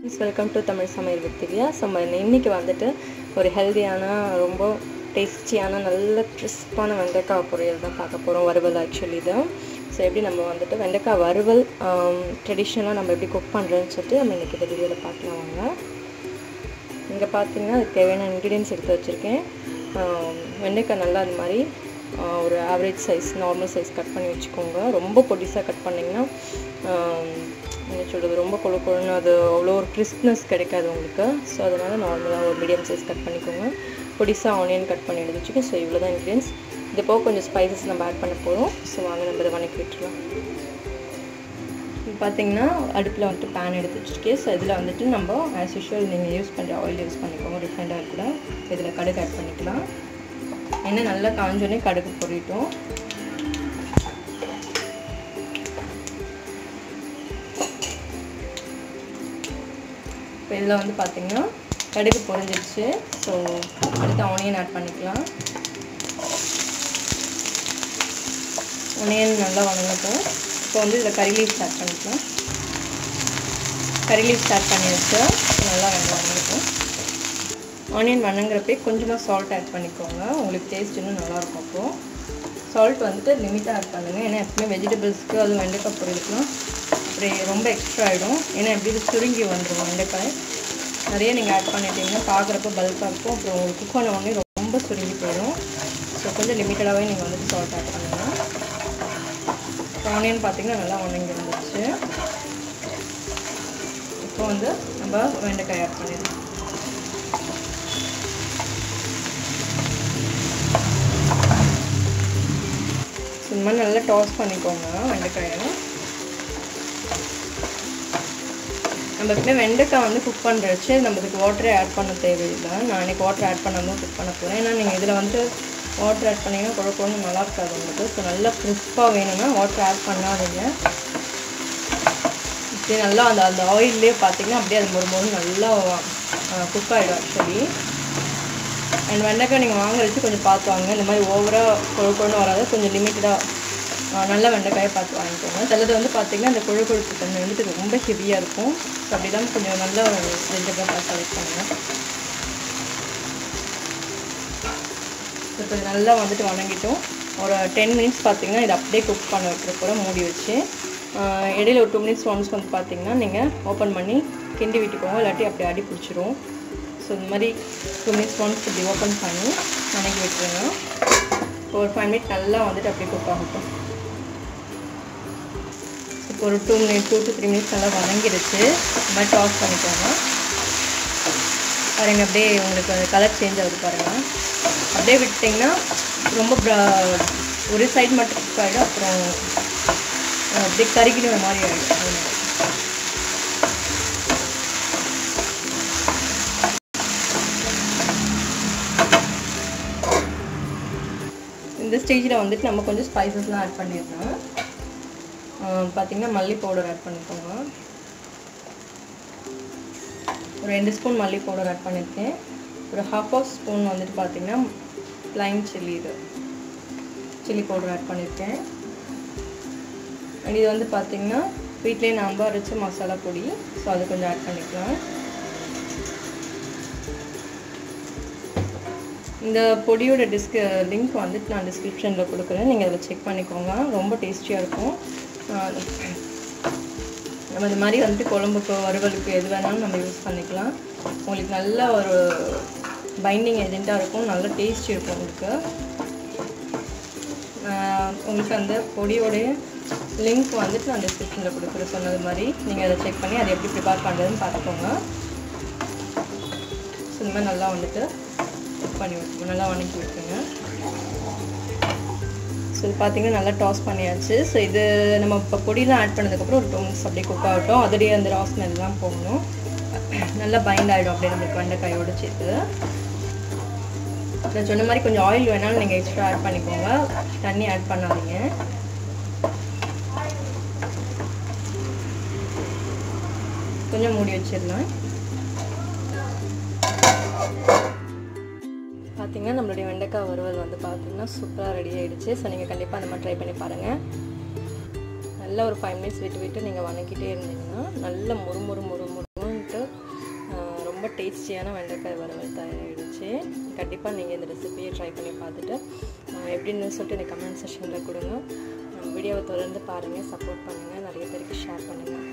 Welcome to Tamil சமையல் with Divya. இன்னைக்கு வந்துட்டு ஒரு ஹெல்தியான ரொம்ப டேஸ்டியான நல்ல கிறிஸ்பான வெண்டைக்காய் பொரியல் தான் பார்க்க போகிறோம். வறுவல் ஆக்சுவலி தான். ஸோ எப்படி நம்ம வந்துட்டு வெண்டைக்காய் வறுவல் ட்ரெடிஷ்னலாக நம்ம எப்படி குக் பண்ணுறோன்னு சொல்லிட்டு நம்ம இன்றைக்கி இந்த வீடியோவில் பார்க்கலாம் வாங்க. இங்கே பார்த்தீங்கன்னா அதுக்கு தேவையான இன்க்ரீடியன்ஸ் எடுத்து வச்சுருக்கேன். வெண்டைக்காய் நல்லா அது மாதிரி ஒரு average size normal size cut பண்ணி வச்சுக்கோங்க. ரொம்ப பொடிசாக கட் பண்ணிங்கன்னா என்ன சொல்கிறது ரொம்ப கொழுன்னு அது அவ்வளோ ஒரு கிறிஸ்ப்னஸ் கிடைக்காது உங்களுக்கு. ஸோ அதனால் நார்மலாக ஒரு மீடியம் சைஸ் கட் பண்ணிக்கோங்க. பொடிசாக ஆனியன் கட் பண்ணி எடுத்து வச்சுக்கோங்க. ஸோ இவ்வளோ தான் இன்க்ரீடியன்ஸ். இது போக கொஞ்சம் ஸ்பைசஸ் நம்ம ஆட் பண்ண போகிறோம். ஸோ வாங்க நம்ம இதை வணக்கி விட்டுருலாம். பார்த்தீங்கன்னா அடுப்பில் வந்துட்டு பேன் எடுத்து வச்சுருக்கேன். ஸோ இதில் வந்துட்டு நம்ம ஆஸ் யூஷுவல் நீங்கள் யூஸ் பண்ணுற ஆயில் யூஸ் பண்ணிக்கோங்க. ரிஃபைண்ட் ஆயில் கூட இதில் கடுகு ஆட் பண்ணிக்கலாம். எண்ணெய் நல்லா காஞ்சோடனே கடுகு பொரிட்டோம். இப்போ இதில் வந்து பார்த்திங்கன்னா கடுகு பொரிஞ்சிடுச்சு. ஸோ அடுத்து ஆனியன் ஆட் பண்ணிக்கலாம். ஆனியன் நல்லா வணங்கட்டும். இப்போ வந்து இதில் கறி லீவ்ஸ் ஆட் பண்ணிக்கலாம். கறி லீவ்ஸ் ஆட் பண்ணி வச்சு நல்லா வணங்கட்டும். ஆனியன் வணங்குறப்பே கொஞ்சமாக சால்ட் ஆட் பண்ணிக்கோங்க. உங்களுக்கு டேஸ்ட் இன்னும் நல்லாயிருக்கும். அப்போது சால்ட் வந்துட்டு லிமிட்டாக ஆட் பண்ணுங்கள். ஏன்னா எப்பவுமே வெஜிடபிள்ஸ்க்கு அதுவும் வெண்டைக்காய் பொரியலுக்குலாம் அப்படி ரொம்ப எக்ஸ்ட்ரா ஆகிடும். ஏன்னா எப்படி சுருங்கி வந்துடும் வெண்டைக்காய். நிறைய நீங்கள் ஆட் பண்ணிட்டீங்கன்னா பார்க்குறப்ப பல்காக இருக்கும். அப்புறம் உங்களுக்கு குக் பண்ண உடனே ரொம்ப சுருங்கி போயிடும். ஸோ கொஞ்சம் லிமிட்டடாகவே நீங்கள் வந்துட்டு சால்ட் ஆட் பண்ணுங்கள். ஆனியன் பார்த்திங்கன்னா நல்லா வணங்கி வந்துடுச்சு. இப்போ வந்து நம்ம வெண்டைக்காய் ஆட் பண்ணிடலாம். இந்த மாதிரி நல்லா டாஸ் பண்ணிக்கோங்க வெண்டைக்காயை. நம்ம எப்பவுமே வெண்டைக்காய் வந்து குக் பண்ணுறச்சு நம்மளுக்கு வாட்டரே ஆட் பண்ண தேவையில்லை. நான் இன்றைக்கி வாட்டர் ஆட் பண்ணாமல் குக் பண்ண போகிறேன். ஏன்னா நீங்கள் இதில் வந்து வாட்டர் ஆட் பண்ணிங்கன்னா குழப்பம் நல்லா இருக்காது உங்களுக்கு. ஸோ நல்லா கிறிஸ்பாக வேணும்னா வாட்டர் ஆட் பண்ணாதீங்க. இப்படி நல்லா அந்த ஆயிலே பார்த்திங்கன்னா அப்படியே அது ஒரு நல்லா குக் ஆகிடும் ஆக்சுவலி. அண்ட் வெண்டைக்காய் நீங்கள் வாங்குறச்சு கொஞ்சம் பார்த்து வாங்க. இந்த மாதிரி ஓவராக கொழுன்னு வராது. கொஞ்சம் லிமிட்டடாக நல்ல வெண்டைக்காயை பார்த்து வாங்கிக்கோங்க. சிலது வந்து பார்த்திங்கன்னா இந்த கொழுப்பு தன்மை வந்துட்டு ரொம்ப ஹெவியாக இருக்கும். ஸோ அப்படி தான் கொஞ்சம் நல்ல வெண்டைக்காய் பார்த்து செலக்ட் பண்ணுங்கள். இப்போ நல்லா வந்துட்டு வணங்கிட்டோம். ஒரு 10 மினிட்ஸ் பார்த்திங்கன்னா இதை அப்படியே குக் பண்ண வைக்கிற கூட மூடி வச்சு இடையில ஒரு 2 மினிட்ஸ் ஒன்ஸ் வந்து பார்த்திங்கன்னா நீங்கள் ஓப்பன் பண்ணி கிண்டி விட்டுக்கோங்க. இல்லாட்டி அப்படி அடி பிடிச்சிரும். ஸோ இந்த மாதிரி 2 மினிட்ஸ் ஒன்ஸ் இப்படி ஓப்பன் பண்ணி வணக்கி விட்டுருங்க. இப்போ ஒரு 5 மினிட் நல்லா வந்துட்டு அப்படியே குக் ஆகட்டும். இப்போ ஒரு 2 to 3 மினிட்ஸ் நல்லா வணங்கிடுச்சு. இந்த மாதிரி டாஸ் பண்ணிக்கோங்க. பாருங்கள் அப்படியே உங்களுக்கு அந்த கலர் சேஞ்ச் ஆகுது பாருங்கள். அப்படியே விட்டிங்கன்னா ரொம்ப ஒரு சைடு மட்டும் குக் ஆகிடும். அப்புறம் அப்படியே கருகிற மாதிரி ஆகிடும். இந்த ஸ்டேஜில் வந்துட்டு நம்ம கொஞ்சம் ஸ்பைசஸ்லாம் ஆட் பண்ணிடலாம். பார்த்திங்கன்னா மல்லி பவுடர் ஆட் பண்ணிக்கோங்க. ஒரு 2 ஸ்பூன் மல்லி பவுடர் ஆட் பண்ணியிருக்கேன். ஒரு 1/2 ஸ்பூன் வந்துட்டு பார்த்திங்கன்னா ப்ளைன் சில்லி பவுடர் ஆட் பண்ணியிருக்கேன். அண்ட் இது வந்து பார்த்திங்கன்னா வீட்டிலே நாம் அரைச்ச மசாலா பொடி. ஸோ அது கொஞ்சம் ஆட் பண்ணிக்கலாம். இந்த பொடியோட லிங்க் வந்துட்டு நான் டிஸ்கிரிப்ஷனில் கொடுக்குறேன். நீங்கள் அதில் செக் பண்ணிக்கோங்க. ரொம்ப டேஸ்டியாக இருக்கும். நம்ம இது மாதிரி வந்துட்டு குழம்புக்கு வறுவலுக்கு எது வேணாலும் நம்ம யூஸ் பண்ணிக்கலாம். உங்களுக்கு நல்ல ஒரு பைண்டிங் ஏஜெண்ட்டாக இருக்கும். நல்ல டேஸ்ட் இருக்கும் உங்களுக்கு. உங்களுக்கு அந்த பொடியோடைய லிங்க் வந்துட்டு நான் டிஸ்கிரிப்ஷனில் கொடுக்குறேன். சொன்னது மாதிரி நீங்கள் அதை செக் பண்ணி அதை எப்படி ப்ரிப்பேர் பண்ணுறதுன்னு பார்த்துக்கோங்க. ஸோ இந்த மாதிரி நல்லா வந்துட்டு பண்ணி வச்சுக்கோங்க. நல்லா வணக்கி விட்டுருங்க. ஸோ இது பார்த்திங்கன்னா நல்லா டாஸ் பண்ணியாச்சு. ஸோ இது நம்ம இப்போ பொடியெலாம் ஆட் பண்ணதுக்கப்புறம் ஒரு 2 மினிட்ஸ் அப்படியே குக் ஆகட்டும். அதோடைய அந்த ரா ஸ்மெல்லாம் போகணும். நல்லா பைண்ட் ஆகிடும் அப்படியே நம்மளுக்கு வெண்டைக்காயோடு சேர்த்து. நான் சொன்ன மாதிரி கொஞ்சம் ஆயில் வேணாலும் நீங்கள் எக்ஸ்ட்ரா ஆட் பண்ணிக்கோங்க. தண்ணி ஆட் பண்ணாதீங்க. கொஞ்சம் மூடி வச்சிடலாம். பார்த்திங்கன்னா நம்மளுடைய வெண்டைக்காய் வறுவல் வந்து பார்த்திங்கன்னா சூப்பராக ரெடி ஆகிடுச்சு. ஸோ நீங்கள் கண்டிப்பாக அந்த மாதிரி ட்ரை பண்ணி பாருங்கள். நல்லா ஒரு 5 மினிட்ஸ் விட்டு நீங்கள் வணக்கிட்டே இருந்தீங்கன்னா நல்ல முறுமுறுன்ட்டு டேஸ்டியான வெண்டைக்காய் வறுவல் தயாராகிடுச்சு. கண்டிப்பாக நீங்கள் இந்த ரெசிபியை ட்ரை பண்ணி பார்த்துட்டு எப்படின்னு சொல்லிட்டு எனக்கு கமெண்ட் செக்ஷனில் கொடுங்க. வீடியோவை தொடர்ந்து பாருங்கள், சப்போர்ட் பண்ணுங்கள், நிறைய பேருக்கு ஷேர் பண்ணுங்கள்.